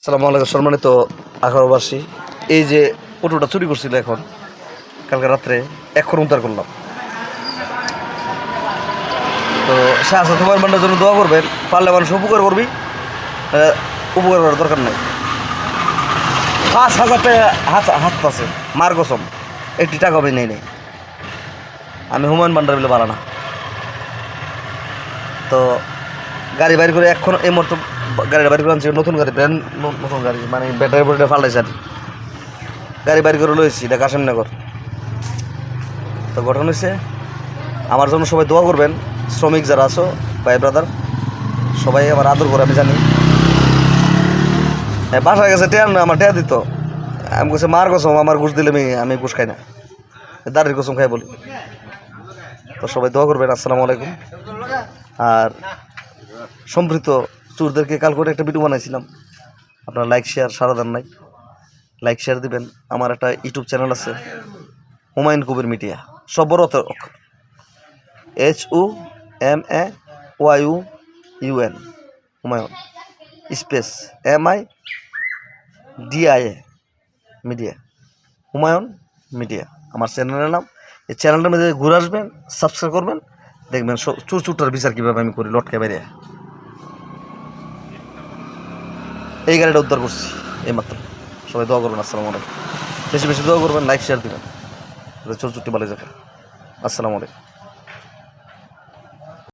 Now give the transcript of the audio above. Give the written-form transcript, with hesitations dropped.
সালাম আলাইকুম সম্মানিত আখারবাসী। এই যে অটোটা চুরি করছিল এখন কালকে রাত্রে এখন উদ্ধার করলাম। তো শাহজাদ হুমায়ুন বান্ডার জন্য দোয়া করবেন, পারলে মানুষ উপকার করবি, উপকার করার দরকার নাই। 5,000 টাকা হাত আছে মার কসম, একটি টাকা আমি নেই নেই। আমি হুমায়ুন বান্ডার বলে বাড়া না। তো গাড়ি বাইর করে এখন এই মুহূর্তে গাড়িটা বাইর করে আনছি, নতুন গাড়ি, ব্র্যান্ড নতুন গাড়ি, মানে ব্যাটারি বডিটা ফাল্টাইছে আর গাড়ি বাইর করে লইছি, এটা কাশিমনগর। তো গঠন হয়েছে, আমার জন্য সবাই দোয়া করবেন। শ্রমিক যারা আছো ভাই ব্রাদার, সবাই আমার আদর করে, আমি জানি। হ্যাঁ, বাসায় গেছে টেয়ার না, আমার টেয়া দিত। আমি বলছি মার কসম, আমার ঘুষ দিলে আমি ঘুষ খাই না, দাঁড়ির কসম খাই বলি। তো সবাই দোয়া করবেন। আসসালামু আলাইকুম। আর সম্পৃক্ত চোরদেরকে কাল করে একটা ভিডিও বানাইছিলাম, আপনারা লাইক শেয়ার সারা দেন নাই, লাইক শেয়ার দিবেন। আমার একটা ইউটিউব চ্যানেল আছে, হুমায়ুন কবির মিডিয়া, সব বড় অক্ষর, HUMAYUN, Humayun space MIDIA media, Humayun media আমার চ্যানেলের নাম। এই চ্যানেলটার মধ্যে ঘুরে আসবেন, সাবস্ক্রাইব করবেন, দেখবেন চুরটার বিচার কীভাবে আমি করি লটকে বেরিয়ে। এই গাড়িটা উদ্ধার করছি এইমাত্র। সবাই দোয়া করবেন। আসসালামু আলাইকুম। বেশি বেশি দোয়া করবেন, লাইক শেয়ার দেবেন, চোর চুট্টি বালে যাবে। আসসালামু আলাইকুম।